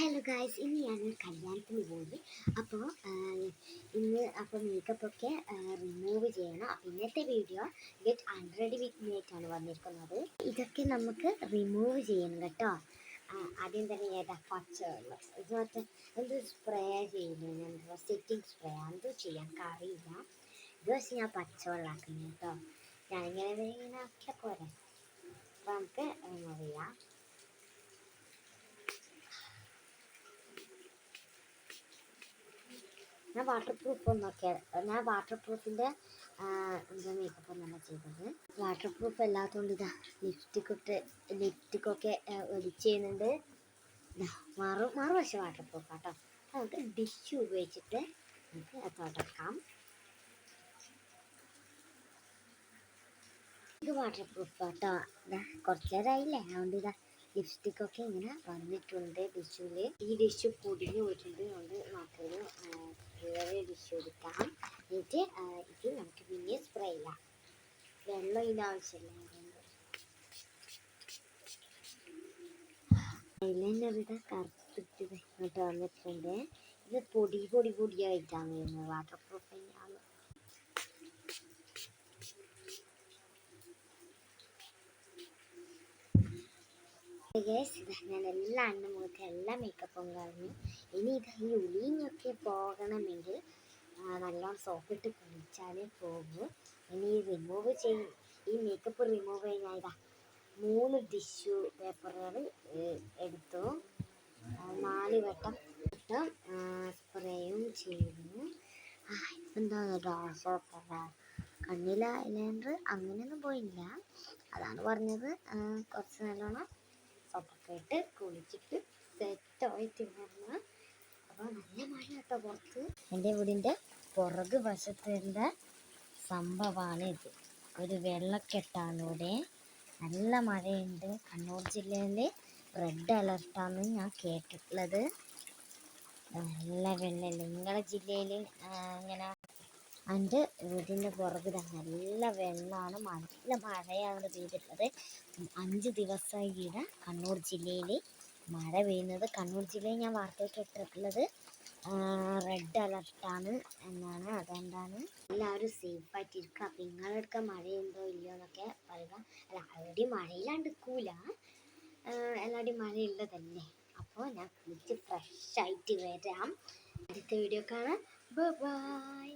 Hello guys, ഇന്ന് ഞാനൊരു കല്യാണത്തിന് പോയി. അപ്പോൾ മേക്കപ്പ് ഒക്കെ റിമൂവ് ചെയ്യണം. അപ്പോൾ ഇന്നത്തെ വീഡിയോ ഗെറ്റ് അൺറെഡി വിത്ത് മീ ആയിട്ടാണ് വന്നിരിക്കുന്നത്. ഇതൊക്കെ നമുക്ക് റിമൂവ് ചെയ്യണം കേട്ടോ. ആദ്യം തന്നെ ഏതാ പച്ചവെള്ളം ഇത് മറ്റേ എന്ത് സ്പ്രേ ചെയ്യുന്നത്, സെറ്റിംഗ് സ്പ്രേ എന്തോ ചെയ്യാൻ അറിയില്ല. ഇത് പക്ഷേ ഞാൻ പച്ചവെള്ളമാക്കുന്നു കേട്ടോ. ഞാനിങ്ങനെ ആക്കിയാൽ പോരെ. അപ്പോൾ നമുക്ക് റിമൂവ് ചെയ്യാം. ഞാൻ വാട്ടർ പ്രൂഫിൻ്റെ എന്താ മേക്കപ്പ് ഒന്നല്ല ചെയ്തത്. വാട്ടർ പ്രൂഫ് അല്ലാത്തതുകൊണ്ട് ഇതാ ലിപ്സ്റ്റിക്കൊക്കെ ഒലിച്ച് ചെയ്യുന്നുണ്ട്. മാറും പക്ഷേ വാട്ടർ പ്രൂഫ് കേട്ടോ. നമുക്ക് ഡിഷ് ഉപയോഗിച്ചിട്ട് നമുക്ക് തുടക്കാം. ഇത് വാട്ടർ പ്രൂഫ് കേട്ടോ. കുറച്ച് നേരമായില്ലേ, അതുകൊണ്ട് ഇതാ ലിപ്സ്റ്റിക്കൊക്കെ ഇങ്ങനെ വന്നിട്ടുണ്ട് ഡിഷിൽ. ഈ ഡിഷ് പൊടിഞ്ഞു പോയിട്ടുണ്ട്. അതുകൊണ്ട് നമുക്കൊരു വേറെ ഡിഷ് എടുക്കാം. എന്നിട്ട് ഇത് നമുക്ക് പിന്നെ സ്പ്രേ ചെയ്യാം. വെള്ളം ഇതിൻ്റെ ആവശ്യമില്ല. ഐലൈനർ ഇത് കറുത്തിട്ട് ഇങ്ങോട്ട് വന്നിട്ടുണ്ട്. ഇത് പൊടിയായിട്ടാണ് വരുന്നത്. വാട്ടർ പ്രൂഫ് തന്നെയാണ്. ഞാൻ എല്ലാ മുഖത്ത് എല്ലാ മേക്കപ്പും കഴിഞ്ഞു. ഇനി ഇത് ഈ ഉളിഞ്ഞൊക്കെ പോകണമെങ്കിൽ നല്ലോണം സോപ്പിട്ട് കുളിച്ചാലേ പോകും. ഇനി ഈ മേക്കപ്പ് റിമൂവ് ചെയ്യാൻ ഇതാ 3 ടിഷ്യൂ പേപ്പറുകൾ എടുത്തു. 4 വട്ടം സ്പ്രേയും ചെയ്തു. എന്താ കണ്ണിലെ ഐലൈനർ അങ്ങനെയൊന്നും പോയില്ല. അതാണ് പറഞ്ഞത്. കുറച്ച് നല്ലോണം സോപ്പൊക്കെ ഇട്ട് കുളിച്ചിട്ട് സെറ്റായിട്ട് വരണം. അപ്പോൾ നല്ല മഴ കേട്ടോ പുറത്ത്. എൻ്റെ വീടിൻ്റെ പുറകു വശത്തുള്ള സംഭവമാണ് ഇത്. ഒരു വെള്ളക്കെട്ടാണ് ഇവിടെ. നല്ല മഴയുണ്ട്. കണ്ണൂർ ജില്ലയിൽ റെഡ് അലർട്ടാണ് ഞാൻ കേട്ടിട്ടുള്ളത്. നല്ല വെള്ളമില്ല. നിങ്ങളുടെ ജില്ലയിൽ ഇങ്ങനെ എൻ്റെ വീടിൻ്റെ പുറകു നല്ല വെള്ളമാണ്. നല്ല മഴയാണ് പെയ്തിട്ടുള്ളത്. 5 ദിവസമായി ഇവിടെ കണ്ണൂർ ജില്ലയിൽ മഴ പെയ്യുന്നത്. കണ്ണൂർ ജില്ലയിൽ ഞാൻ വാർത്തയിൽ കേട്ടിട്ടുള്ളത് റെഡ് അലർട്ടാണ് എന്നാണ്. അതുകൊണ്ടാണ് എല്ലാവരും സേഫായിട്ടിരിക്കുക. അപ്പം നിങ്ങളെടുക്ക മഴയുണ്ടോ ഇല്ലയോ എന്നൊക്കെ പറയുക. എല്ലാവരുടെയും മഴയിലാണ്ടിരിക്കൂല, എല്ലാവരുടെയും മഴയുള്ളതല്ലേ. അപ്പോൾ ഞാൻ കുളിച്ച് ഫ്രഷായിട്ട് വരാം. അടുത്ത വീഡിയോ കാണാം. ബൈ.